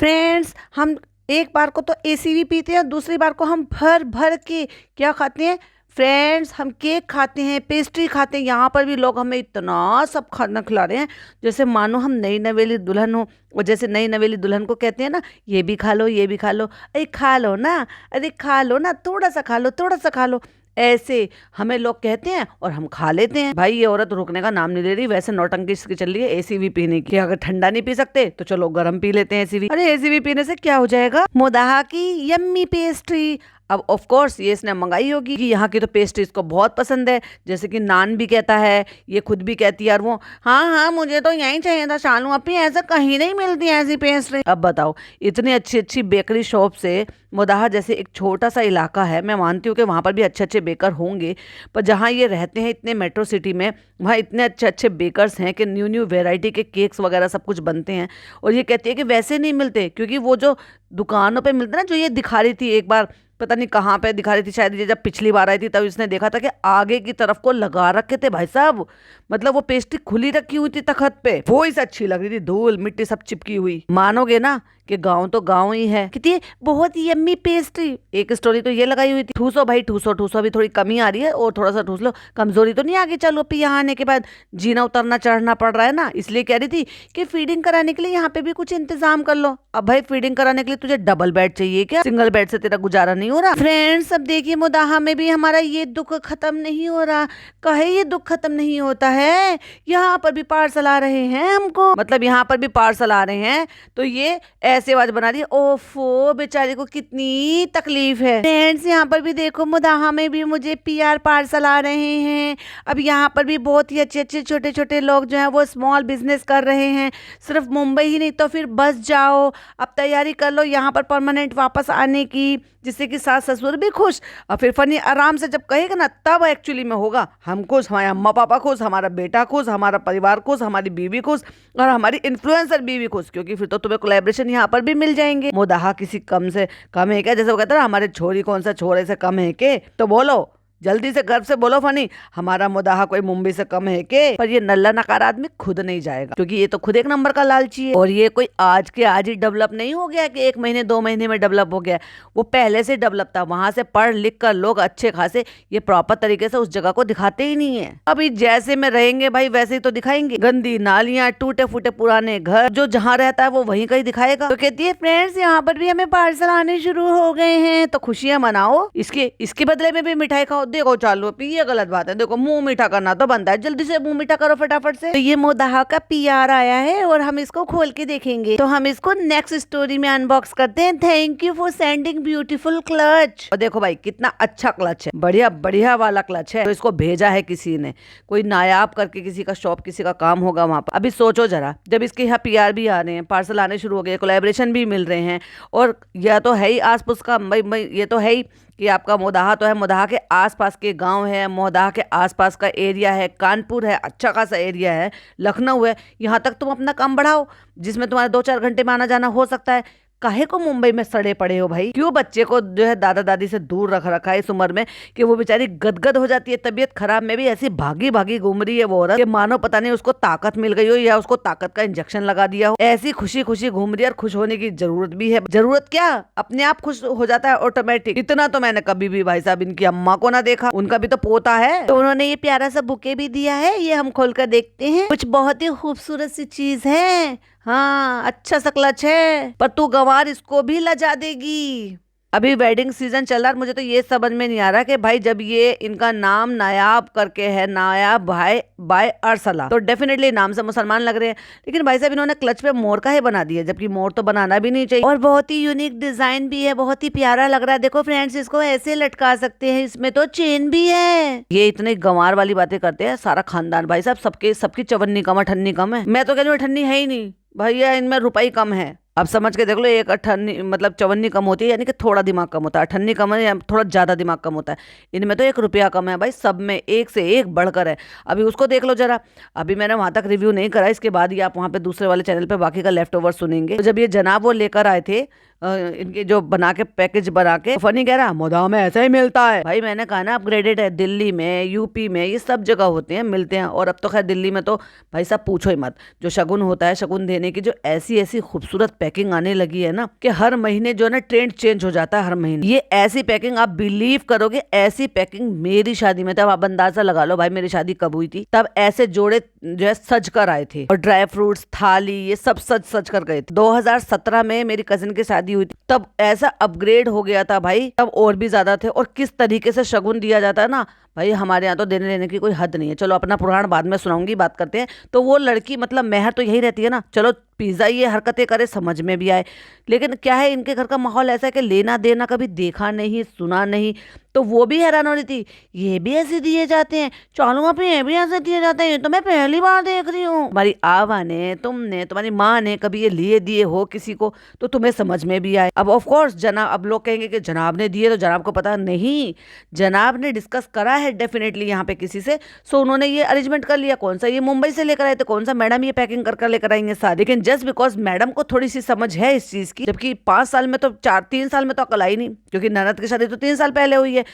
Friends, हम एक बार को तो एसी भी पीते हैं और दूसरी बार को हम भर भर के क्या खाते हैं फ्रेंड्स, हम केक खाते हैं, पेस्ट्री खाते हैं। यहाँ पर भी लोग हमें इतना सब खाना खिला रहे हैं जैसे मानो हम नई नवेली दुल्हन हो। और जैसे नई नवेली दुल्हन को कहते हैं ना, ये भी खा लो, ये भी खा लो, अरे खा लो ना, अरे खा लो ना, थोड़ा सा खा लो, थोड़ा सा खा लो। ऐसे हमें लोग कहते हैं और हम खा लेते हैं। भाई ये औरत रुकने का नाम नहीं ले रही। वैसे नौटंकी इसकी चल रही है एसी भी पीने की। अगर ठंडा नहीं पी सकते तो चलो गर्म पी लेते हैं एसी भी। अरे एसी भी पीने से क्या हो जाएगा? मोदाहा की यम्मी पेस्ट्री। अब ऑफ कोर्स ये इसने मंगाई होगी कि यहाँ की तो पेस्ट्री इसको बहुत पसंद है। जैसे कि नान भी कहता है, ये खुद भी कहती है, और वो हाँ हाँ मुझे तो यहीं चाहिए था शानू अपनी, ऐसा कहीं नहीं मिलती ऐसी पेस्ट्री। अब बताओ, इतनी अच्छी अच्छी बेकरी शॉप से मोदाहा जैसे एक छोटा सा इलाका है, मैं मानती हूँ कि वहाँ पर भी अच्छे अच्छे बेकर होंगे, पर जहाँ ये रहते हैं इतने मेट्रो सिटी में, वहाँ इतने अच्छे अच्छे बेकर्स हैं कि न्यू न्यू वेराइटी के केक्स वगैरह सब कुछ बनते हैं। और ये कहती है कि वैसे नहीं मिलते, क्योंकि वो जो दुकानों पे मिलते ना, जो ये दिखा रही थी एक बार, पता नहीं कहाँ पे दिखा रही थी, शायद ये जब पिछली बार आई थी तब इसने देखा था कि आगे की तरफ को लगा रखे थे भाई साहब। मतलब वो पेस्ट्री खुली रखी हुई थी तखत पे, वो ही अच्छी लग रही थी, धूल मिट्टी सब चिपकी हुई। मानोगे ना कि गांव तो गांव ही है। कितनी बहुत यम्मी पेस्ट्री। एक स्टोरी तो ये लगाई हुई थी, ठूसो भाई ठूसो ठूसो, अभी थोड़ी कमी आ रही है और थोड़ा सा ठूस लो, कमजोरी तो नहीं आगे चलो। अब यहाँ आने के बाद जीना उतरना चढ़ना पड़ रहा है ना, इसलिए कह रही थी कि फीडिंग कराने के लिए यहाँ पे भी कुछ इंतजाम कर लो। अब भाई फीडिंग कराने के लिए तुझे डबल बेड चाहिए क्या? सिंगल बेड से तेरा गुजारा नहीं हो रहा? फ्रेंड्स, अब देखिए मोदाहा में भी हमारा ये दुख खत्म नहीं हो रहा। कहे ये दुख खत्म नहीं होता है, यहाँ पर भी पार्सल आ रहे हैं हमको, मतलब यहाँ पर भी पार्सल आ रहे हैं। तो ये ऐसे आवाज बना रही है, ओफो बेचारी को कितनी तकलीफ है। फ्रेंड्स, यहाँ पर भी देखो मोदाहा में भी मुझे पीआर पार्सल आ रहे हैं। अब यहाँ पर भी बहुत ही अच्छे अच्छे छोटे छोटे लोग जो हैं वो स्मॉल बिजनेस कर रहे हैं। सिर्फ मुंबई ही नहीं तो फिर बस जाओ, अब तैयारी कर लो यहाँ पर परमानेंट वापस आने की, जिससे कि सास ससुर भी खुश। और फिर फनी आराम से जब कहेगा ना, तब एक्चुअली में होगा हम खुश, हमारे अम्मा पापा खुश, हमारा बेटा खुश, हमारा परिवार खुश, हमारी बीवी खुश और हमारी इन्फ्लुएंसर बीवी खुश, क्योंकि फिर तो तुम्हें कोलैबोरेशन यहाँ पर भी मिल जाएंगे। मोदाहा किसी कम से कम है क्या? जैसे वो कहते हैं हमारे छोरी कौन सा छोरे से कम है के? तो बोलो जल्दी से गर्व से बोलो फनी, हमारा मोदाहा कोई मुंबई से कम है के? पर ये नल्ला नकार आदमी खुद नहीं जाएगा, क्योंकि ये तो खुद एक नंबर का लालची है। और ये कोई आज के आज ही डेवलप नहीं हो गया कि 1 महीने 2 महीने में डेवलप हो गया, वो पहले से डेवलप था। वहां से पढ़ लिख कर लोग अच्छे खासे ये प्रॉपर तरीके से उस जगह को दिखाते ही नहीं है। अभी जैसे में रहेंगे भाई वैसे ही तो दिखाएंगे। गंदी नालियां, टूटे फूटे पुराने घर, जो जहाँ रहता है वो वहीं कहीं दिखाएगा। तो कहती है फ्रेंड्स, यहाँ पर भी हमें पार्सल आने शुरू हो गए हैं, तो खुशियां मनाओ। इसके बदले में भी मिठाई खाओ। देखो चालू पी, ये गलत बात है। देखो मुंह मीठा करना तो बनता है, जल्दी से मुंह मीठा करो फटाफट से। तो ये मोदाहा का पीआर आया है और हम इसको खोल के देखेंगे। तो हम इसको नेक्स्ट स्टोरी में अनबॉक्स करते हैं। Thank you for sending beautiful clutch. और देखो भाई कितना अच्छा क्लच है, बढ़िया बढ़िया वाला क्लच है। तो इसको भेजा है किसी ने, कोई नायाब करके किसी का शॉप, किसी का काम होगा वहां पर। अभी सोचो जरा, जब इसके यहाँ पीआर भी आ रहे हैं, पार्सल आने शुरू हो गए, कोलैबोरेशन भी मिल रहे हैं, और यह तो है ही आस पास का, ये तो है ही कि आपका मोदाहा तो है, मोदाहा के आसपास के गांव है, मोदाहा के आसपास का एरिया है, कानपुर है, अच्छा खासा एरिया है, लखनऊ है। यहाँ तक तुम अपना काम बढ़ाओ जिसमें तुम्हारे 2-4 घंटे में आना जाना हो सकता है। काहे को मुंबई में सड़े पड़े हो भाई? क्यों बच्चे को जो है दादा दादी से दूर रख रखा है इस उम्र में कि वो बेचारी गदगद हो जाती है, तबीयत खराब में भी ऐसी भागी भागी घूम रही है वो औरत कि मानो पता नहीं उसको ताकत मिल गई हो या उसको ताकत का इंजेक्शन लगा दिया हो। ऐसी खुशी खुशी घूम रही है, और खुश होने की जरूरत भी है। जरूरत क्या, अपने आप खुश हो जाता है ऑटोमेटिक। इतना तो मैंने कभी भी भाई साहब इनकी अम्मा को ना देखा, उनका भी तो पोता है। तो उन्होंने ये प्यारा सा बुके भी दिया है, ये हम खोल कर देखते हैं। कुछ बहुत ही खूबसूरत सी चीज है। हाँ, अच्छा सा क्लच है, पर तू गंवार इसको भी लजा देगी। अभी वेडिंग सीजन चल रहा है, मुझे तो ये समझ में नहीं आ रहा कि भाई जब ये इनका नाम नायाब करके है, नायाब भाई बाय अरसला, तो डेफिनेटली नाम से मुसलमान लग रहे हैं। लेकिन भाई साहब इन्होंने क्लच पे मोर का ही बना दिया, जबकि मोर तो बनाना भी नहीं चाहिए। और बहुत ही यूनिक डिजाइन भी है, बहुत ही प्यारा लग रहा है। देखो फ्रेंड्स, इसको ऐसे लटका सकते हैं, इसमें तो चेन भी है। ये इतने गंवार वाली बातें करते हैं सारा खानदान भाई साहब, सबकी चवन्नी कम अठन्नी कम है। मैं तो कह रही हूँ अठन्नी है ही नहीं भैया, इनमें रुपये कम है। अब समझ के देख लो, एक अठन्नी मतलब चवन्नी कम होती है, यानी कि थोड़ा दिमाग कम होता है। अठन्नी कम है या थोड़ा ज्यादा दिमाग कम होता है। इनमें तो 1 रुपया कम है भाई, सब में एक से एक बढ़कर है। अभी उसको देख लो जरा। अभी मैंने वहां तक रिव्यू नहीं करा, इसके बाद ही आप वहां पे दूसरे वाले चैनल पे बाकी का लेफ्ट ओवर सुनेंगे। तो जब ये जनाब वो लेकर आए थे इनके जो बना के पैकेज बना के, फनी कह रहा मोदाहा में ऐसा ही मिलता है। भाई मैंने कहा ना अपग्रेडेड है, दिल्ली में, यूपी में, ये सब जगह होते हैं, मिलते हैं। और अब तो खैर दिल्ली में तो भाई साहब पूछो ही मत, जो शगुन होता है, शगुन देने की जो ऐसी ऐसी खूबसूरत पैकिंग आने लगी है ना कि हर महीने जो है ना ट्रेंड चेंज हो जाता है हर महीने। ये ऐसी पैकिंग आप बिलीव करोगे, ऐसी पैकिंग मेरी शादी में, तब आप अंदाजा लगा लो भाई मेरी शादी कब हुई थी, तब ऐसे जोड़े जो है सज कर आए थे और ड्राई फ्रूट्स थाली ये सब सज कर गए थे। 2017 में मेरी कजिन की शादी हुई थी, तब ऐसा अपग्रेड हो गया था भाई, तब और भी ज्यादा थे। और किस तरीके से शगुन दिया जाता है ना भाई, हमारे यहाँ तो देने लेने की कोई हद नहीं है। चलो अपना पुराण बाद में सुनाऊंगी, बात करते हैं। तो वो लड़की मतलब मेहर तो यही रहती है ना, चलो पिज्जा ये हरकतें करे समझ में भी आए, लेकिन क्या है इनके घर का माहौल ऐसा है कि लेना देना कभी देखा नहीं सुना नहीं। तो वो भी हैरान हो रही थी, ये भी ऐसे दिए जाते हैं, चालू पे ये भी ऐसे दिए जाते हैं, ये तो मैं पहली बार देख रही हूँ। हमारी आवा ने, तुमने, तुम्हारी माँ ने कभी ये लिए दिए हो किसी को तो तुम्हें समझ में भी आए। अब ऑफ कोर्स जनाब, अब लोग कहेंगे कि जनाब ने दिए तो जनाब को पता नहीं, जनाब ने डिस्कस करा है डेफिनेटली यहाँ पे किसी से, सो उन्होंने ये अरेंजमेंट कर लिया। कौन सा ये मुंबई से लेकर आए थे, कौन सा मैडम ये पैकिंग कर लेकर आएंगे सारे। लेकिन जस्ट बिकॉज मैडम को थोड़ी सी समझ है इस चीज की, जबकि 5 साल में तो 3 साल में तो अकल आई नहीं, क्योंकि ननद की शादी तो 3 साल पहले हुई है।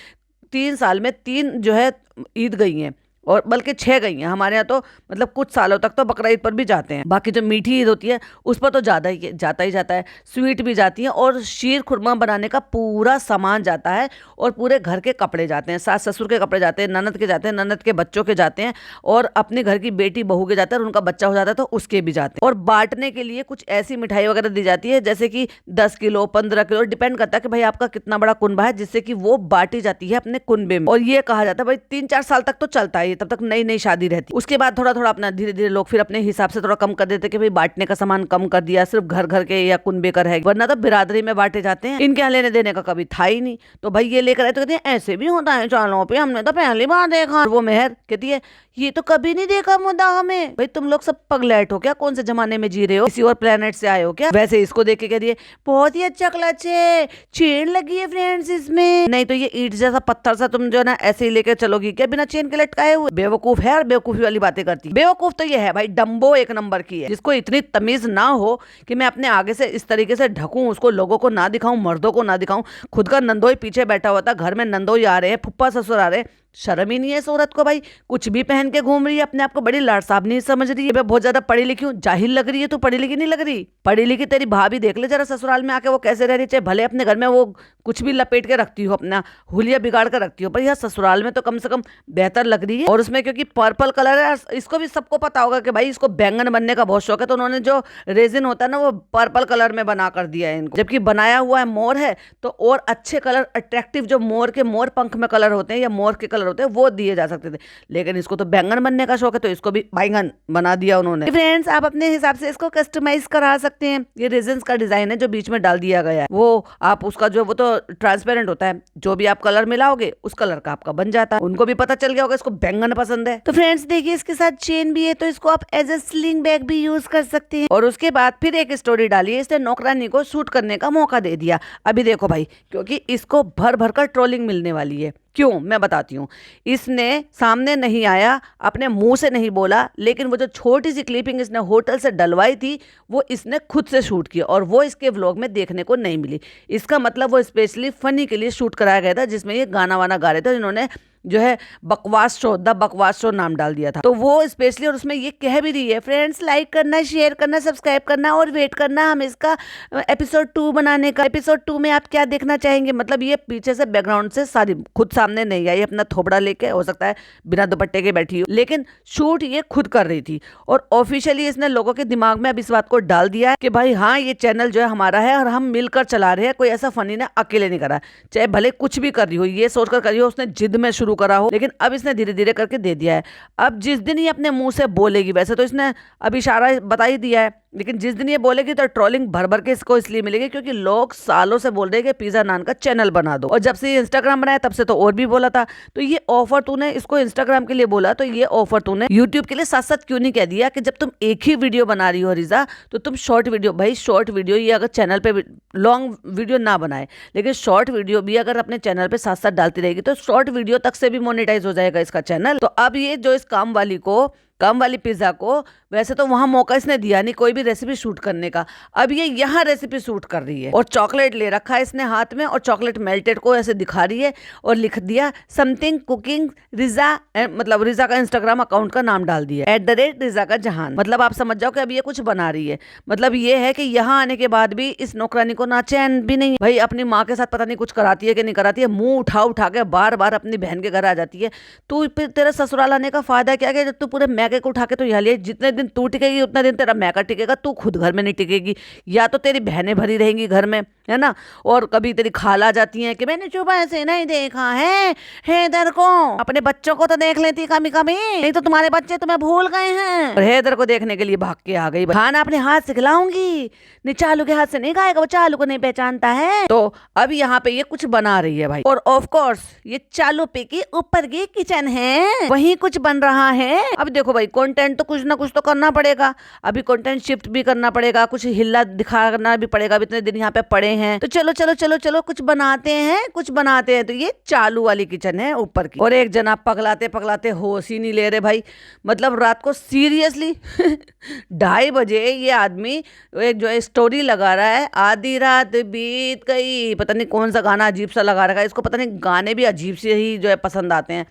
3 साल में 3 जो है ईद गई हैं, और बल्कि 6 गई हैं। हमारे यहाँ तो मतलब कुछ सालों तक तो बकरा ईद पर भी जाते हैं, बाकी जो मीठी ईद होती है उस पर तो जाता ही जाता है, स्वीट भी जाती है, और शीर खुरमा बनाने का पूरा सामान जाता है, और पूरे घर के कपड़े जाते हैं, सास ससुर के कपड़े जाते हैं, ननद के जाते हैं, ननद के बच्चों के जाते हैं, और अपने घर की बेटी बहू के जाते हैं, और उनका बच्चा हो जाता है तो उसके भी जाते हैं। और बांटने के लिए कुछ ऐसी मिठाई वगैरह दी जाती है जैसे कि 10 किलो 15 किलो, डिपेंड करता है कि भाई आपका कितना बड़ा कुनबा है, जिससे कि वो बांटी जाती है अपने कुनबे में। और ये कहा जाता है भाई 3-4 साल तक तो चलता है, तब तक नई नई शादी रहती। उसके बाद थोड़ा थोड़ा अपना धीरे धीरे लोग फिर अपने हिसाब से थोड़ा कम कर देते कि भाई बांटने का सामान कम कर दिया, सिर्फ घर घर के या कुनबे का है, वरना तो बिरादरी में बांटे जाते हैं। इनके यहाँ लेने देने का कभी था ही नहीं, तो भाई ये लेकर आए तो कहते हैं ऐसे भी होता है चालों पे, हमने तो पहली बार देखा। वो मेहर कहती है ये तो कभी नहीं देखा मुद्दा हमें। भाई तुम लोग सब पगलेट हो क्या, कौन से जमाने में जी रहे हो, किसी और प्लेनेट से आए हो क्या। वैसे इसको देख के कह रही है बहुत ही अच्छा क्लच है, चेन लगी है फ्रेंड्स इसमें, नहीं तो ये ईंट जैसा पत्थर सा तुम जो ना ऐसे ही लेकर चलोगी क्या बिना चेन के लटकाए हुए। बेवकूफ है और बेवकूफी वाली बातें करती है। बेवकूफ तो ये है भाई, डम्बो एक नंबर की है, जिसको इतनी तमीज ना हो कि मैं अपने आगे से इस तरीके से ढकूं, उसको लोगों को ना दिखाऊं, मर्दों को ना दिखाऊं। खुद का नंदोई पीछे बैठा हुआ था, घर में नंदोई आ रहे हैं, फुप्पा ससुर आ रहे हैं, शर्म ही नहीं है इस औरत को भाई, कुछ भी पहन के घूम रही है, अपने आप को बड़ी लाड साहब नहीं समझ रही है। मैं बहुत ज्यादा पढ़ी लिखी हूँ, जाहिल लग रही है तू, पढ़ी लिखी नहीं लग रही। पढ़ी लिखी तेरी भाभी देख ले जरा ससुराल में आके वो कैसे रह रही, चाहे भले अपने घर में वो कुछ भी लपेट के रखती हो, अपना हुलिया बिगाड़ कर रखती हो, पर यह ससुराल में तो कम से कम बेहतर लग रही है। और उसमें क्योंकि पर्पल कलर है, इसको भी सबको पता होगा कि भाई इसको बैंगन बनने का बहुत शौक है, तो उन्होंने जो रेजिन होता है ना वो पर्पल कलर में बना कर दिया है इनको। जबकि बनाया हुआ है मोर है, तो और अच्छे कलर अट्रैक्टिव जो मोर के मोर पंख में कलर होते हैं या मोर के कलर होते हैं वो दिए जा सकते थे, लेकिन इसको तो बैंगन बनने का शौक है, तो इसको भी बैंगन बना दिया उन्होंने। फ्रेंड्स आप अपने हिसाब से इसको कस्टमाइज करा सकते हैं। ये रेजिन्स का डिजाइन है जो बीच में डाल दिया गया है, वो आप उसका जो वो तो ट्रांसपेरेंट होता है, जो भी आप कलर मिलाओगे उस कलर का आपका बन जाता है। उनको भी पता चल गया होगा इसको बैंगन पसंद है। तो फ्रेंड्स देखिए इसके साथ चेन भी है, तो इसको आप एज ए स्लिंग बैग भी यूज कर सकते हैं। और उसके बाद फिर एक स्टोरी डाली है, इसने नौकरानी को शूट करने का मौका दे दिया। अभी देखो भाई, क्योंकि इसको भर भर कर ट्रोलिंग मिलने वाली है। क्यों, मैं बताती हूँ। इसने सामने नहीं आया, अपने मुंह से नहीं बोला, लेकिन वो जो छोटी सी क्लिपिंग इसने होटल से डलवाई थी वो इसने खुद से शूट की, और वो इसके व्लॉग में देखने को नहीं मिली। इसका मतलब वो स्पेशली फनी के लिए शूट कराया गया था, जिसमें ये गाना वाना गा रहे थे। इन्होंने जो है बकवास शो, द बकवास शो नाम डाल दिया था, तो वो स्पेशली, और उसमें ये कह भी रही है फ्रेंड्स लाइक करना, शेयर करना, सब्सक्राइब करना और वेट करना हम इसका एपिसोड 2 बनाने का। एपिसोड 2 में आप क्या देखना चाहेंगे। मतलब ये पीछे से बैकग्राउंड से सारी खुद सामने नहीं आई, अपना थोबड़ा लेके, हो सकता है बिना दुपट्टे के बैठी हो, लेकिन शूट ये खुद कर रही थी। और ऑफिशियली इसने लोगों के दिमाग में अब इस बात को डाल दिया है कि भाई हाँ ये चैनल जो है हमारा है और हम मिलकर चला रहे हैं, कोई ऐसा फनी ने अकेले नहीं करा, चाहे भले कुछ भी कर रही हो, ये सोचकर कर रही हो उसने जिद में शुरू करा हो, लेकिन अब इसने धीरे धीरे करके दे दिया है। अब जिस दिन ये अपने मुंह से बोलेगी, वैसे तो इसने अब इशारा बता ही दिया है, लेकिन जिस दिन ये बोलेगी तो ट्रोलिंग भर भर के इसको इसलिए मिलेगी क्योंकि लोग सालों से बोल रहे हैं कि पिज्जा नान का चैनल बना दो, और जब से ये इंस्टाग्राम बनाया तब से तो और भी बोला था। तो ये ऑफर तूने इसको इंस्टाग्राम के लिए बोला, तो ये ऑफर तूने यूट्यूब के लिए साथ साथ क्यों नहीं कह दिया कि जब तुम एक ही वीडियो बना रही हो रिजा, तो तुम शॉर्ट वीडियो, भाई शॉर्ट वीडियो ये अगर चैनल पे लॉन्ग वीडियो ना बनाए, लेकिन शॉर्ट वीडियो भी अगर अपने चैनल पे साथ साथ डालती रहेगी तो शॉर्ट वीडियो तक से भी मोनेटाइज हो जाएगा इसका चैनल। तो अब ये जो इस काम वाली को कम वाली पिज्जा को वैसे तो वहां मौका इसने दिया नहीं कोई भी रेसिपी शूट करने का, अब ये यहाँ रेसिपी शूट कर रही है और चॉकलेट ले रखा है इसने हाथ में और चॉकलेट मेल्टेड को ऐसे दिखा रही है और लिख दिया समथिंग कुकिंग रिजा, मतलब रिजा का इंस्टाग्राम अकाउंट का नाम डाल दिया @रिजा का जहान। मतलब आप समझ जाओ कि अब ये कुछ बना रही है। मतलब ये है कि यहाँ आने के बाद भी इस नौकरानी को ना चैन भी नहीं भाई, अपनी माँ के साथ पता नहीं कुछ कराती है कि नहीं कराती है, मुंह उठा उठा के बार बार अपनी बहन के घर आ जाती है। तू फिर तेरे ससुराल आने का फायदा क्या है जब तू पूरे मैके को उठा के तो यहाँ ले, जितने दिन तू टिकेगी उतना दिन तेरा मैका टिकेगा, तू खुद घर में नहीं टिकेगी, या तो तेरी बहनें भरी रहेंगी घर में, है ना। और कभी तेरी खाला जाती है कि मैंने सुबह से नहीं देखा है हैदर को, अपने बच्चों को तो देख लेती कभी कभी, नहीं तो तुम्हारे बच्चे तुम्हें भूल गए हैं। और हैदर को देखने के लिए भाग के आ गई, खाना अपने हाथ से खिलाऊंगी, नहीं चालू के हाथ से नहीं खाएगा, वो चालू को नहीं पहचानता है। तो अब यहाँ पे ये कुछ बना रही है भाई, और ऑफ कोर्स ये चालू पे की ऊपर की किचन है, वही कुछ बन रहा है। अब देखो भाई कंटेंट तो कुछ ना कुछ तो करना पड़ेगा, अभी कंटेंट शिफ्ट भी करना पड़ेगा, कुछ हिला दिखाना भी पड़ेगा, इतने दिन यहाँ पे पड़े हैं तो चलो चलो चलो चलो कुछ बनाते हैं कुछ बनाते हैं। तो ये चालू वाली किचन है ऊपर की, और एक जना पगलाते पगलाते होश ही नहीं ले रहे भाई। मतलब रात को सीरियसली 2:30 बजे ये आदमी जो है स्टोरी लगा रहा है, आधी रात बीत गई, पता नहीं कौन सा गाना अजीब सा लगा रखा है, इसको पता नहीं गाने भी अजीब से ही जो है पसंद आते हैं।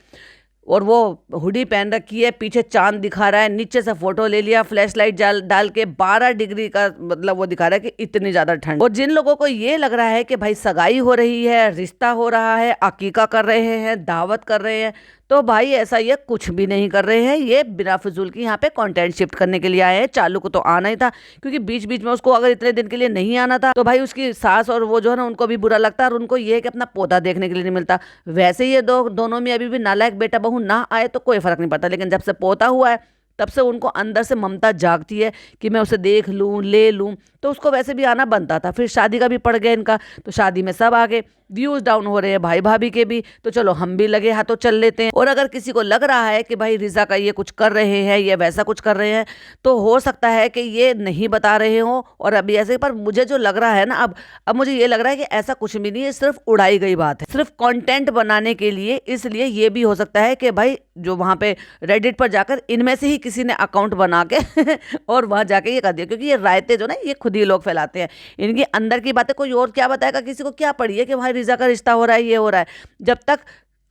और वो हुडी पहन रखी है, पीछे चांद दिखा रहा है, नीचे से फोटो ले लिया फ्लैश लाइट डाल के, 12 डिग्री का मतलब वो दिखा रहा है कि इतनी ज्यादा ठंड। और जिन लोगों को ये लग रहा है कि भाई सगाई हो रही है, रिश्ता हो रहा है, अकीका कर रहे हैं, दावत कर रहे हैं, तो भाई ऐसा ये कुछ भी नहीं कर रहे हैं, ये बिना फिजूल की यहाँ पे कंटेंट शिफ्ट करने के लिए आए हैं। चालू को तो आना ही था, क्योंकि बीच बीच में उसको अगर इतने दिन के लिए नहीं आना था तो भाई उसकी सास और वो जो है ना उनको भी बुरा लगता है, और उनको ये है कि अपना पोता देखने के लिए नहीं मिलता। वैसे ये दोनों में अभी भी नालायक बेटा बहू ना आए तो कोई फर्क नहीं पड़ता, लेकिन जब से पोता हुआ है तब से उनको अंदर से ममता जागती है कि मैं उसे देख लूं ले लूं, तो उसको वैसे भी आना बनता था। फिर शादी का भी पड़ गया इनका, तो शादी में सब आ गए, व्यूज डाउन हो रहे हैं भाई भाभी के भी, तो चलो हम भी लगे हाथों चल लेते हैं। और अगर किसी को लग रहा है कि भाई रिजा का ये कुछ कर रहे हैं, ये वैसा कुछ कर रहे हैं, तो हो सकता है कि ये नहीं बता रहे हो और अभी ऐसे। पर मुझे जो लग रहा है ना, अब मुझे ये लग रहा है कि ऐसा कुछ भी नहीं है, सिर्फ उड़ाई गई बात है, सिर्फ कंटेंट बनाने के लिए। इसलिए ये भी हो सकता है कि भाई जो वहां पे रेडिट पर जाकर इनमें से ही किसी ने अकाउंट बना के और वहां जाके ये कर दिया, क्योंकि ये रायते जो ना ये खुद ही लोग फैलाते हैं, इनकी अंदर की बातें कोई और क्या बताएगा, किसी को क्या पड़ी है कि भाई रिजा का रिश्ता हो रहा है, ये हो रहा है। जब तक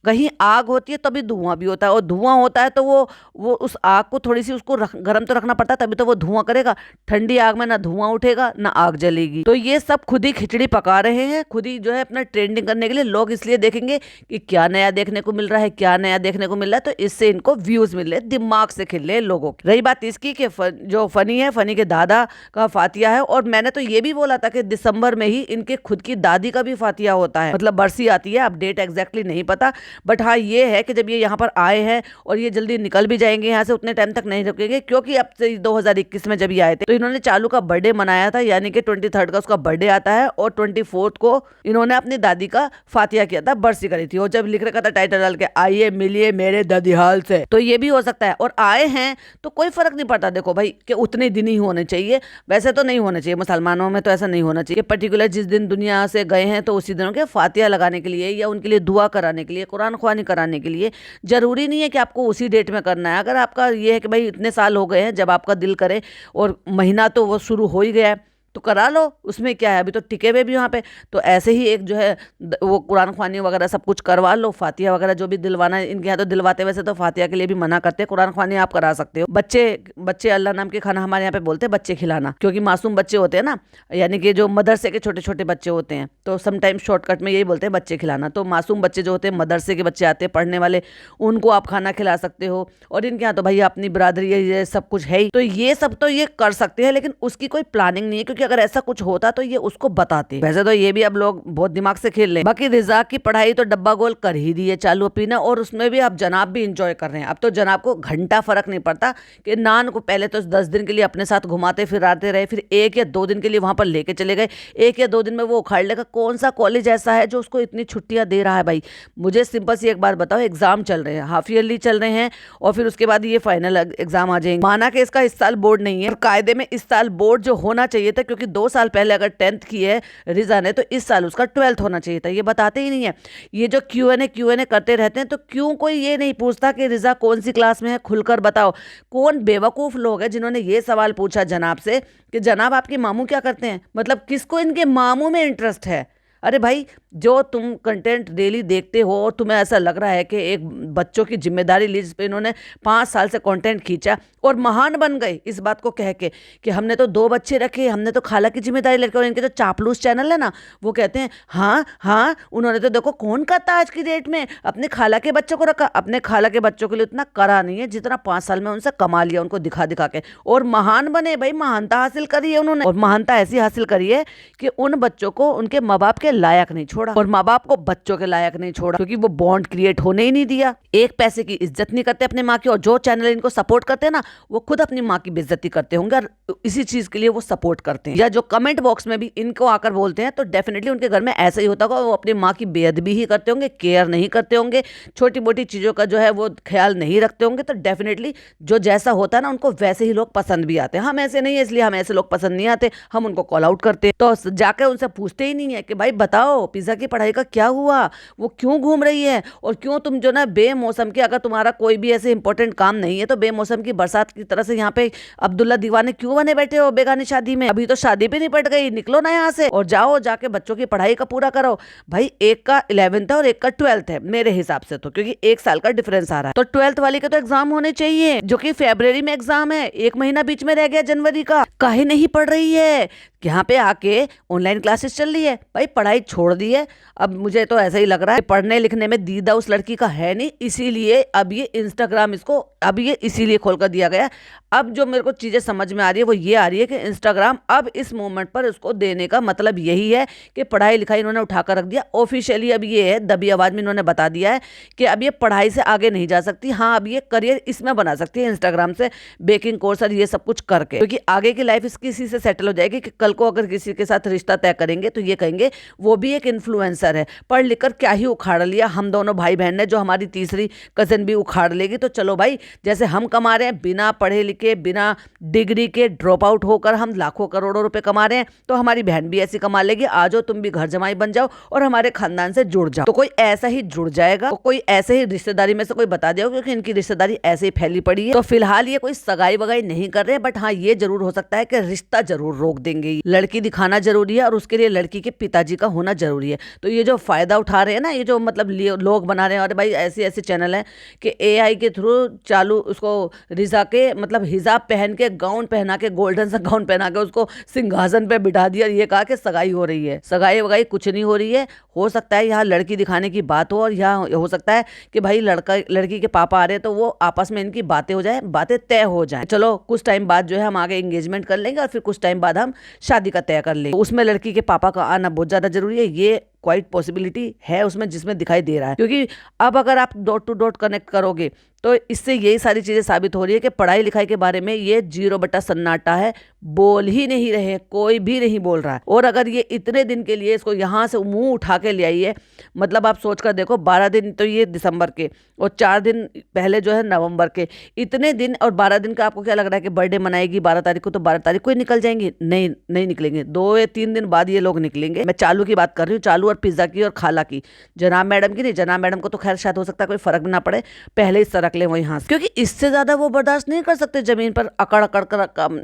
कहीं आग होती है तभी धुआं भी होता है, और धुआं होता है तो वो उस आग को थोड़ी सी उसको गर्म तो रखना पड़ता है, तभी तो वो धुआं करेगा। ठंडी आग में ना धुआं उठेगा ना आग जलेगी। तो ये सब खुद ही खिचड़ी पका रहे हैं, खुद ही जो है अपना ट्रेंडिंग करने के लिए। लोग इसलिए देखेंगे कि क्या नया देखने को मिल रहा है, क्या नया देखने को मिल रहा है, तो इससे इनको व्यूज मिल रहे, दिमाग से खिल रहे लोगों की। रही बात इसकी कि जो फनी है, फनी के दादा का फातिया है, और मैंने तो ये भी बोला था कि दिसंबर में ही इनके खुद की दादी का भी फातिया होता है, मतलब बरसी आती है। अब डेट एग्जैक्टली नहीं पता, बट हाँ ये है कि जब ये यहाँ पर आए हैं और ये जल्दी निकल भी जाएंगे यहाँ से, उतने टाइम तक नहीं रुकेंगे, क्योंकि अब से 2021 में जब ये आए थे तो इन्होंने चालू का बर्थडे मनाया था, यानी कि 23 का उसका बर्थडे आता है, और 24 को इन्होंने अपनी दादी का फातिया किया था, बरसी करी थी। और जब लिख रखा था टाइटल डाल के, आइए मिलिए मेरे ददिहाल से, तो ये भी हो सकता है। और आए हैं तो कोई फर्क नहीं पड़ता, देखो भाई कि उतने दिन ही होने चाहिए, वैसे तो नहीं होना चाहिए, मुसलमानों में तो ऐसा नहीं होना चाहिए। पर्टिकुलर जिस दिन दुनिया से गए हैं तो उसी दिनों के फातिया लगाने के लिए या उनके लिए दुआ कराने के लिए, कुरान ख्वानी कराने के लिए, जरूरी नहीं है कि आपको उसी डेट में करना है। अगर आपका ये है कि भाई इतने साल हो गए हैं, जब आपका दिल करे, और महीना तो वो शुरू हो ही गया है, तो करा लो, उसमें क्या है, अभी तो टिके हुए भी वहाँ पे। तो ऐसे ही एक जो है वो कुरान ख्वानी वगैरह सब कुछ करवा लो, फातिया वगैरह जो भी दिलवाना है, इनके यहाँ तो दिलवाते, वैसे तो फातिया के लिए भी मना करते हैं, कुरान ख्वानी आप करा सकते हो। बच्चे अल्लाह नाम के खाना हमारे यहाँ पे बोलते हैं बच्चे खिलाना, क्योंकि मासूम बच्चे होते हैं ना, यानी कि जो मदरसे के छोटे छोटे बच्चे होते हैं, तो समटाइम शॉर्टकट में यही बोलते हैं बच्चे खिलाना। तो मासूम बच्चे जो होते हैं, मदरसे के बच्चे आते हैं पढ़ने वाले, उनको आप खाना खिला सकते हो। और इनके यहाँ तो भाई अपनी बिरादरी ये सब कुछ है ही, तो ये सब तो ये कर सकते हैं, लेकिन उसकी कोई प्लानिंग नहीं है, क्योंकि अगर ऐसा कुछ होता तो ये उसको बताते। वैसे तो ये भी अब लोग बहुत दिमाग से खेल रहे हैं। बाकी रिजा की पढ़ाई तो डब्बा गोल कर ही दी है चालू अपनी ने, और उसमें भी अब जनाब भी इंजॉय कर रहे हैं। अब तो जनाब को घंटा फर्क नहीं पड़ता कि नान को पहले तो 10 दिन के लिए अपने साथ घुमाते फिराते रहे, फिर 1 या 2 दिन के लिए वहां पर लेके चले गए, 1 या 2 दिन में वो उखाड़ लेगा। कौन सा कॉलेज ऐसा है जो उसको इतनी छुट्टियां दे रहा है भाई? मुझे सिंपल सी एक बात बताओ, एग्जाम चल रहे हैं, हाफ ईयरली चल रहे हैं, और फिर उसके बाद ये फाइनल एग्जाम आ जाएंगे। माना कि इसका इस साल बोर्ड नहीं है, और कायदे में इस साल बोर्ड जो होना चाहिए था, क्योंकि 2 साल पहले अगर 10th की है रिजा ने, तो इस साल उसका 12th होना चाहिए था। ये बताते ही नहीं है। ये जो Q&A करते रहते हैं, तो क्यों कोई ये नहीं पूछता कि रिजा कौन सी क्लास में है, खुलकर बताओ। कौन बेवकूफ लोग हैं जिन्होंने ये सवाल पूछा जनाब से कि जनाब आपके मामू क्या करते हैं, मतलब किसको इनके मामू में इंटरेस्ट है। अरे भाई, जो तुम कंटेंट डेली देखते हो और तुम्हें ऐसा लग रहा है कि एक बच्चों की जिम्मेदारी ली, जिस पे इन्होंने 5 साल से कंटेंट खींचा और महान बन गए इस बात को कह के कि हमने तो 2 बच्चे रखे, हमने तो खाला की जिम्मेदारी लेकर। और इनके जो चापलूस चैनल है ना, वो कहते हैं हाँ हाँ उन्होंने तो देखो कौन करता आज की डेट में, अपने खाला के बच्चों को रखा। अपने खाला के बच्चों के लिए उतना करा नहीं है जितना 5 साल में उनसे कमा लिया, उनको दिखा दिखा के। और महान बने भाई, महानता हासिल करी है उन्होंने। और महानता ऐसी हासिल करी है कि उन बच्चों को उनके माँ बाप के लायक नहीं छोड़ा और माँ बाप को बच्चों के लायक नहीं छोड़ा, क्योंकि वो बॉन्ड क्रिएट होने ही नहीं दिया। एक पैसे की इज्जत नहीं करते अपने माँ की, और जो चैनल इनको सपोर्ट करते हैं ना, वो खुद अपनी माँ की बेइज्जती करते होंगे और इसी चीज के लिए वो सपोर्ट करते हैं। या जो कमेंट बॉक्स में भी इनको आकर बोलते हैं, तो डेफिनेटली उनके घर में ऐसा ही होता होगा। वो अपनी माँ की बेअदबी ही करते होंगे, केयर नहीं करते होंगे, छोटी मोटी चीजों का जो है वो ख्याल नहीं रखते होंगे। तो डेफिनेटली जो जैसा होता है ना, उनको वैसे ही लोग पसंद भी आते हैं। हम ऐसे नहीं है, इसलिए हम ऐसे लोग पसंद नहीं आते, हम उनको कॉल आउट करते हैं। तो जाकर उनसे पूछते ही नहीं है कि भाई बताओ पिज्जा की पढ़ाई का क्या हुआ, वो क्यों घूम रही है, और क्यों तुम जो ना बेमौसम के, अगर तुम्हारा कोई भी ऐसे इंपॉर्टेंट काम नहीं है, तो बेमौसम की बरसात की तरह से यहाँ पे अब्दुल्ला दीवाने क्यों बने बैठे हो बेगानी शादी में। अभी तो शादी भी निपट गई, निकलो ना यहाँ से और जाओ जाके बच्चों की पढ़ाई का पूरा करो। भाई एक का 11th है और एक का 12th है मेरे हिसाब से, तो क्योंकि 1 साल का डिफरेंस आ रहा है, तो 12th वाले के तो एग्जाम होने चाहिए, जो कि फरवरी में एग्जाम है। 1 महीना बीच में रह गया जनवरी का, काहे नहीं पढ़ रही है। यहाँ पे आके ऑनलाइन क्लासेस चल रही है, भाई पढ़ाई छोड़ दी है। अब मुझे तो ऐसा ही लग रहा है पढ़ने लिखने में दीदा उस लड़की का है नहीं, इसीलिए अब ये इंस्टाग्राम इसको अब ये इसीलिए खोल कर दिया गया। अब जो मेरे को चीजें समझ में आ रही है वो ये आ रही है कि इंस्टाग्राम अब इस मोमेंट पर उसको देने का मतलब यही है कि पढ़ाई लिखाई इन्होंने उठाकर रख दिया। ऑफिशियली अब ये है, दबी आवाज में इन्होंने बता दिया है कि अब ये पढ़ाई से आगे नहीं जा सकती। हाँ, अब ये करियर इसमें बना सकती है इंस्टाग्राम से, बेकिंग कोर्स और ये सब कुछ करके, क्योंकि आगे की लाइफ इसकी इसी से सेटल हो जाएगी कि कल को अगर किसी के साथ रिश्ता तय करेंगे तो ये कहेंगे वो भी एक इन्फ्लुएंसर है, पढ़ लिख कर क्या ही उखाड़ लिया। हम दोनों भाई बहन ने, जो हमारी तीसरी कजिन भी उखाड़ लेगी। तो चलो भाई, जैसे हम कमा रहे हैं बिना पढ़े लिखे, बिना डिग्री के ड्रॉप आउट होकर हम लाखों करोड़ों रुपए कमा रहे हैं, तो हमारी बहन भी ऐसी कमा लेगी। आ जाओ तुम भी घर जमाई बन जाओ और हमारे खानदान से जुड़ जाओ। तो कोई ऐसा ही जुड़ जाएगा, तो कोई ऐसे ही रिश्तेदारी में से कोई बता देगा, क्योंकि इनकी रिश्तेदारी ऐसे ही फैली पड़ी है। तो फिलहाल ये कोई सगाई वगाई नहीं कर रहे, बट हाँ ये जरूर हो सकता है कि रिश्ता जरूर रोक देंगे। लड़की दिखाना जरूरी है और उसके लिए लड़की के पिताजी का होना जरूरी है। तो ये जो फायदा उठा रहे हैं ना, ये जो मतलब लोग बना रहे हैं, अरे भाई ऐसे ऐसे चैनल है कि AI के थ्रू चालू उसको रिजा के मतलब हिजाब पहन के, गाउन पहना के, गोल्डन सा गाउन पहना के उसको सिंहासन पे बिठा दिया। ये कहा कि सगाई हो रही है। सगाई वगाई कुछ नहीं हो रही है। हो सकता है यहाँ लड़की दिखाने की बात हो, और यहाँ हो सकता है कि भाई लड़की के पापा आ रहे हैं तो वो आपस में इनकी बातें हो जाए, बातें तय हो जाए। चलो कुछ टाइम बाद जो है हम आगे एंगेजमेंट कर लेंगे और फिर कुछ टाइम बाद हम शादी का तय कर लेंगे। उसमें लड़की के पापा का आना बहुत ज्यादा जरूरी है। ये क्वाइट पॉसिबिलिटी है उसमें, जिसमें दिखाई दे रहा है। क्योंकि अब अगर आप डॉट टू डॉट कनेक्ट करोगे तो इससे यही सारी चीजें साबित हो रही है कि पढ़ाई लिखाई के बारे में ये 0 सन्नाटा है, बोल ही नहीं रहे, कोई भी नहीं बोल रहा है। और अगर ये इतने दिन के लिए इसको यहाँ से मुंह उठा के ले आई है, मतलब आप सोच कर देखो, 12 दिन तो ये दिसंबर के और 4 दिन पहले जो है नवंबर के, इतने दिन और 12 दिन का आपको क्या लग रहा है कि बर्थडे मनाएगी 12 तारीख को, तो 12 तारीख को ही निकल जाएंगी? नहीं, नहीं निकलेंगे। 2 या 3 दिन बाद ये लोग निकलेंगे। मैं चालू की बात कर रही हूँ, चालू और पिज्जा की और खाला की, जनाब मैडम की नहीं। जनाब मैडम को तो खैर शायद हो सकता है कोई फर्क भी ना पड़े, पहले ही सरक ले वो यहाँ से, क्योंकि इससे ज्यादा वो बर्दाश्त नहीं कर सकते जमीन पर अकड़ अकड़ कर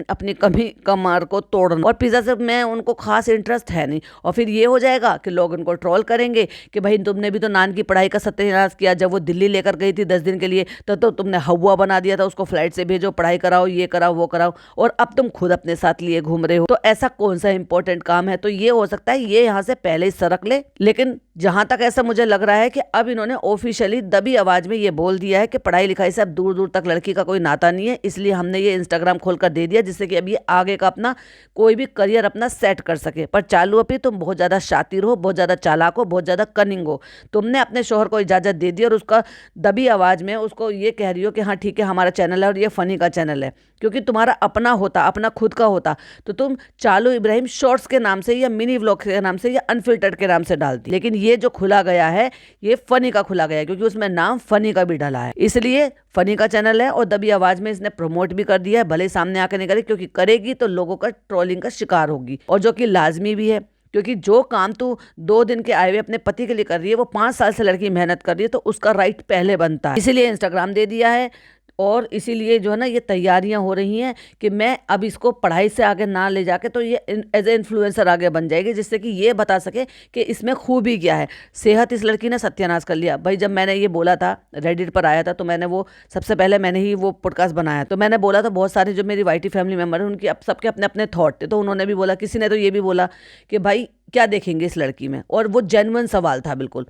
अपनी कमर को तोड़ना। और पिज्जा से मैं उनको खास इंटरेस्ट है नहीं। और फिर ये हो जाएगा कि लोग उनको ट्रोल करेंगे कि भाई तुमने भी तो नान की पढ़ाई का सत्यानाश किया। जब वो दिल्ली लेकर गई थी 10 दिन के लिए, तो तुमने हवा बना दिया था उसको, फ्लाइट से भेजो, पढ़ाई कराओ, ये कराओ, वो कराओ, और अब तुम खुद अपने साथ लिए घूम रहे हो। तो ऐसा कौन सा इंपॉर्टेंट काम है? तो ये हो सकता है ये यहाँ से पहले ही सरक ले। लेकिन जहां तक ऐसा मुझे लग रहा है कि अब इन्होंने ऑफिशियली दबी आवाज में ये बोल दिया है कि पढ़ाई लिखाई से अब दूर दूर तक लड़की का कोई नाता नहीं है, इसलिए हमने ये इंस्टाग्राम खोलकर दे दिया, जिससे कि अब ये आगे का अपना कोई भी करियर अपना सेट कर सके। पर चालू अपी तुम बहुत ज्यादा शातिर हो, बहुत ज्यादा चालाक हो, बहुत ज्यादा कनिंग हो। तुमने अपने शोहर को इजाजत दे दी और उसका दबी आवाज में उसको ये कह रही हो कि हाँ ठीक है हमारा चैनल है और ये फनी का चैनल है। क्योंकि तुम्हारा अपना होता, अपना खुद का होता, तो तुम चालू इब्राहिम शॉर्ट्स के नाम से या मिनी व्लॉग के नाम से या अनफिल्टर्ड के नाम से डालती। लेकिन ये जो खुला गया है ये फनी का खुला गया है, क्योंकि उसमें नाम फनी का भी डाला है, इसलिए फनी का चैनल है और दबी आवाज में इसने प्रमोट भी कर दिया है, भले ही सामने आकर नहीं करे, क्योंकि करेगी तो लोगों का ट्रोलिंग का शिकार होगी, और जो कि लाजमी भी है, क्योंकि जो काम तू 2 दिन के आए हुए अपने पति के लिए कर रही है, वो 5 साल से लड़की मेहनत कर रही है, तो उसका राइट पहले बनता है। इसीलिए इंस्टाग्राम दे दिया है, और इसीलिए जो है ना ये तैयारियां हो रही हैं कि मैं अब इसको पढ़ाई से आगे ना ले जाके तो ये एज ए इन्फ्लुएंसर आगे बन जाएगी, जिससे कि ये बता सके कि इसमें खूबी क्या है। सेहत इस लड़की ने सत्यानाश कर लिया भाई। जब मैंने ये बोला था, रेडिट पर आया था, तो मैंने वो सबसे पहले मैंने ही वो पॉडकास्ट बनाया, तो मैंने बोला था बहुत सारे जो मेरी वाईटी फैमिली मेम्बर हैं उनकी अब सबके अपने अपने थॉट थे, तो उन्होंने भी बोला, किसी ने तो ये भी बोला कि भाई क्या देखेंगे इस लड़की में, और वो जेन्युइन सवाल था बिल्कुल,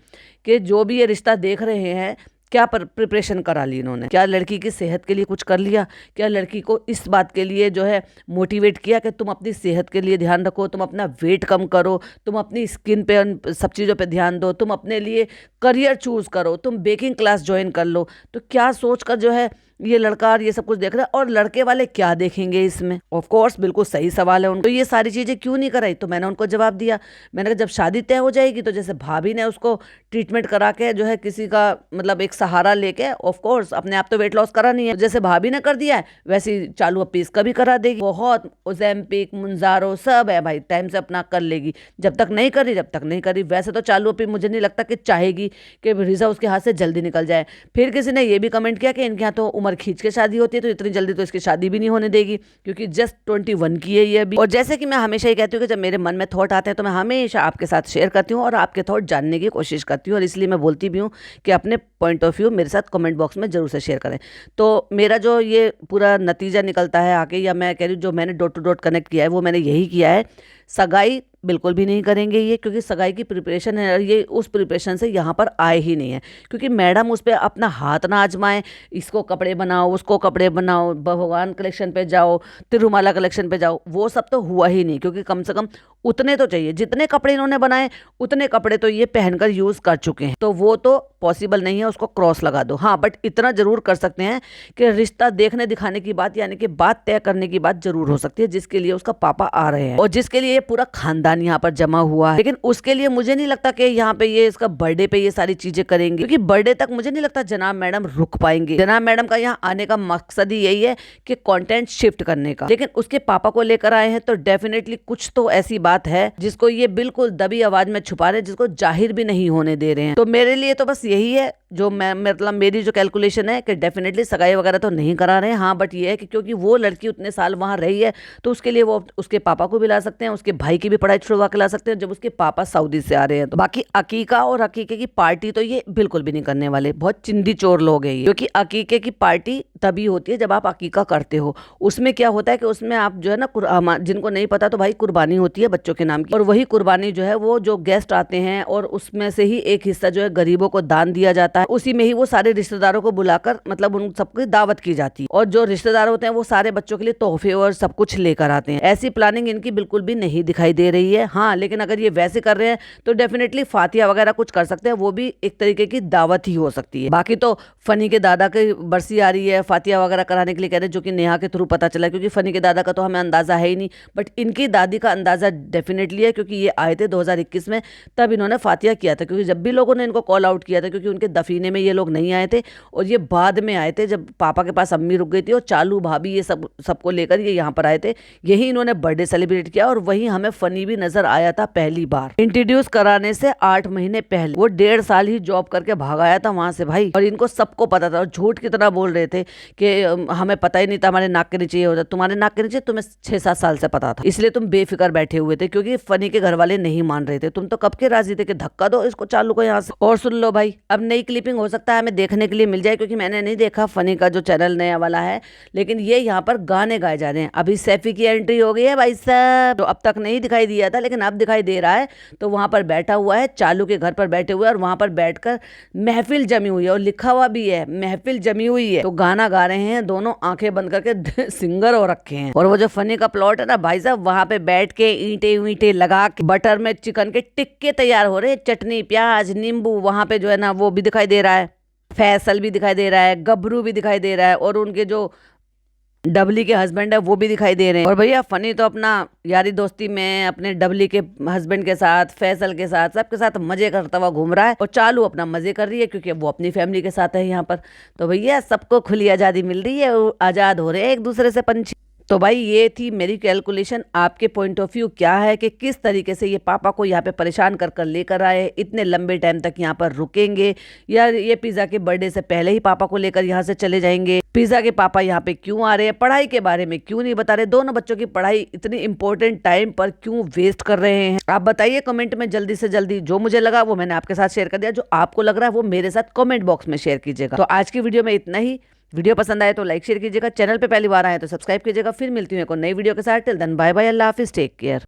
कि जो भी ये रिश्ता देख रहे हैं क्या प्रिपरेशन करा ली इन्होंने, क्या लड़की की सेहत के लिए कुछ कर लिया, क्या लड़की को इस बात के लिए जो है मोटिवेट किया कि तुम अपनी सेहत के लिए ध्यान रखो, तुम अपना वेट कम करो, तुम अपनी स्किन पे सब चीज़ों पे ध्यान दो, तुम अपने लिए करियर चूज करो, तुम बेकिंग क्लास ज्वाइन कर लो। तो क्या सोच कर जो है ये लड़का और ये सब कुछ देख रहा है, और लड़के वाले क्या देखेंगे इसमें। ऑफ कोर्स बिल्कुल सही सवाल है उनको, तो ये सारी चीज़ें क्यों नहीं कराई। तो मैंने उनको जवाब दिया, मैंने कहा जब शादी तय हो जाएगी तो जैसे भाभी ने उसको ट्रीटमेंट करा के जो है किसी का मतलब एक सहारा लेके, ऑफ कोर्स अपने आप तो वेट लॉस करा नहीं है, जैसे भाभी ने कर दिया है वैसे ही चालू अपी इसका भी करा देगी। बहुत ओजेम्पिक मुंजारो सब है भाई, टाइम से अपना कर लेगी, जब तक नहीं करी जब तक नहीं करी। वैसे तो चालू अपी मुझे नहीं लगता कि चाहेगी कि रिजा उसके हाथ से जल्दी निकल जाए। फिर किसी ने ये भी कमेंट किया कि इनके यहाँ तो उम्र खींच के शादी होती है, तो इतनी जल्दी तो इसकी शादी भी नहीं होने देगी, क्योंकि जस्ट 21 की है ये अभी। और जैसे कि मैं हमेशा ही कहती हूँ कि जब मेरे मन में थॉट आते हैं तो मैं हमेशा आपके साथ शेयर करती हूँ और आपके थॉट जानने की कोशिश करती हूँ, और इसलिए मैं बोलती भी हूँ कि अपने पॉइंट ऑफ व्यू मेरे साथ कमेंट बॉक्स में जरूर से शेयर करें। तो मेरा जो ये पूरा नतीजा निकलता है आगे, या मैं कह रही हूँ जो मैंने डॉट टू डॉट कनेक्ट किया है, वो मैंने यही किया है, सगाई बिल्कुल भी नहीं करेंगे ये, क्योंकि सगाई की प्रिपरेशन है और ये उस प्रिपरेशन से यहाँ पर आए ही नहीं है, क्योंकि मैडम उस पर अपना हाथ ना आजमाएं, इसको कपड़े बनाओ उसको कपड़े बनाओ, भगवान कलेक्शन पे जाओ, तिरुमाला कलेक्शन पे जाओ, वो सब तो हुआ ही नहीं। क्योंकि कम से कम उतने तो चाहिए, जितने कपड़े इन्होंने बनाए उतने कपड़े तो ये पहनकर यूज कर चुके हैं, तो वो तो पॉसिबल नहीं है, उसको क्रॉस लगा दो। हाँ, बट इतना जरूर कर सकते हैं कि रिश्ता देखने दिखाने की बात, यानी कि बात तय करने की बात जरूर हो सकती है, जिसके लिए उसका पापा आ रहे हैं और जिसके लिए पूरा खानदान यहाँ पर जमा हुआ है। लेकिन उसके लिए मुझे नहीं लगता कि यहाँ पे ये इसका बर्थडे पे ये सारी चीजें करेंगे, क्योंकि बर्थडे तक मुझे नहीं लगता जनाब मैडम रुक पाएंगे। जनाब मैडम का यहाँ आने का मकसद ही यही है कि कंटेंट शिफ्ट करने का, लेकिन उसके पापा को लेकर आए हैं तो डेफिनेटली कुछ तो ऐसी बात है जिसको ये बिल्कुल दबी आवाज में छुपा रहे हैं, जिसको जाहिर भी नहीं होने दे रहे हैं। तो मेरे लिए तो बस यही है, जो मैं मतलब मेरी जो कैलकुलेशन है कि डेफिनेटली सगाई वगैरह तो नहीं करा रहे हैं। हाँ, बट ये है कि क्योंकि वो लड़की उतने साल वहां रही है तो उसके लिए वो उसके पापा को भी ला सकते हैं, उसके भाई की भी पढ़ाई छुड़वा के ला सकते हैं जब उसके पापा सऊदी से आ रहे हैं। तो बाकी अकीका और अकीके की पार्टी तो ये बिल्कुल भी नहीं करने वाले, बहुत चिंदी चोर लोग हैं ये, क्योंकि अकीके की पार्टी तभी होती है जब आप अकीका करते हो। उसमें क्या होता है कि उसमें आप जो है ना, जिनको नहीं पता तो भाई कुर्बानी होती है बच्चों के नाम की, और वही कुर्बानी जो है वो जो गेस्ट आते हैं और उसमें से ही एक हिस्सा जो है गरीबों को दान दिया जाता है, उसी में ही वो सारे रिश्तेदारों को बुलाकर मतलब उन सबकी दावत की जाती है, और जो रिश्तेदार होते हैं वो सारे बच्चों के लिए तोहफे और सब कुछ लेकर आते हैं। ऐसी प्लानिंग इनकी बिल्कुल भी नहीं दिखाई दे रही है। हाँ, लेकिन अगर ये वैसे कर रहे हैं तो डेफिनेटली फातिया वगैरह कुछ कर सकते हैं, वो भी एक तरीके की दावत ही हो सकती है। बाकी तो फनी के दादा की बरसी आ रही है, फातिया वगैरह कराने के लिए कह रहे हैं, जो कि नेहा के थ्रू पता चला, क्योंकि फनी के दादा का तो हमें अंदाजा है ही नहीं, बट इनकी दादी का अंदाजा डेफिनेटली है, क्योंकि ये आए थे 2021 में, तब इन्होंने फातिया किया था। क्योंकि जब भी लोगों ने इनको कॉल आउट किया था, क्योंकि उनके दफीने में ये लोग नहीं आए थे और ये बाद में आए थे जब पापा के पास अम्मी रुक गई थी, और चालू भाभी ये सबको लेकर ये यहाँ पर आए थे, यही इन्होंने बर्थडे सेलिब्रेट किया, और वही हमें फनी भी नजर आया था पहली बार। इंट्रोड्यूस कराने से 8 महीने पहले वो 1.5 साल ही जॉब करके भाग आया था वहां से भाई, और इनको सबको पता था, और झूठ कितना बोल रहे थे कि हमें पता ही नहीं था, हमारे नाक के नीचे ये होता। तुम्हारे नाक के नीचे तुम्हें 6-7 साल से पता था, इसलिए तुम बेफिक्र बैठे हुए थे, क्योंकि फनी के घर वाले नहीं मान रहे थे। तुम तो कब के राजी थे कि धक्का दो इसको चालू को यहाँ से। और सुन लो भाई, अब नई क्लिपिंग हो सकता है हमें देखने के लिए मिल जाए, क्योंकि मैंने नहीं देखा फनी का जो चैनल नया वाला है, लेकिन ये यहाँ पर गाने गाए जा रहे हैं। अभी सैफी की एंट्री हो गई है भाई साहब, तो अब तक नहीं दिखाई दिया था लेकिन अब दिखाई दे रहा है। तो वहां पर बैठा हुआ है, चालू के घर पर बैठे हुए, और वहां पर बैठकर महफिल जमी हुई है, और लिखा हुआ भी है महफिल जमी हुई है। तो गाना गा रहे हैं, दोनों आंखें बंद करके सिंगर हो रखे हैं। और वो जो फनी का प्लॉट है ना भाई साहब, वहां पे बैठ के ईंटे वींटे लगा के बटर में चिकन के टिक्के तैयार हो रहे हैं, चटनी प्याज नींबू वहां पे जो है ना वो भी दिखाई दे रहा है, फैसल भी दिखाई दे रहा है, गबरू भी दिखाई दे रहा है, और उनके जो डबली के हस्बैंड है वो भी दिखाई दे रहे हैं। और भैया फनी तो अपना यारी दोस्ती में अपने डबली के हस्बैंड के साथ, फैसल के साथ, सबके साथ मजे करता हुआ घूम रहा है। और चालू अपना मजे कर रही है क्योंकि वो अपनी फैमिली के साथ है यहाँ पर। तो भैया सबको खुली आजादी मिल रही है, वो आजाद हो रहे हैं एक दूसरे से पंछी। तो भाई ये थी मेरी कैलकुलेशन। आपके पॉइंट ऑफ व्यू क्या है कि किस तरीके से ये पापा को यहाँ पे परेशान कर कर लेकर आए, इतने लंबे टाइम तक यहाँ पर रुकेंगे, या ये पिज्जा के बर्थडे से पहले ही पापा को लेकर यहाँ से चले जाएंगे? पिज्जा के पापा यहाँ पे क्यों आ रहे हैं? पढ़ाई के बारे में क्यों नहीं बता रहे? दोनों बच्चों की पढ़ाई इतनी इंपॉर्टेंट टाइम पर क्यों वेस्ट कर रहे हैं? आप बताइए कमेंट में जल्दी से जल्दी। जो मुझे लगा वो मैंने आपके साथ शेयर कर दिया, जो आपको लग रहा है वो मेरे साथ कमेंट बॉक्स में शेयर कीजिएगा। तो आज की वीडियो में इतना ही। वीडियो पसंद आए तो लाइक शेयर कीजिएगा, चैनल पे पहली बार आए तो सब्सक्राइब कीजिएगा। फिर मिलती हूँ एक और नई वीडियो के साथ। टिल देन बाय बाय, अल्लाह हाफिज, टेक केयर।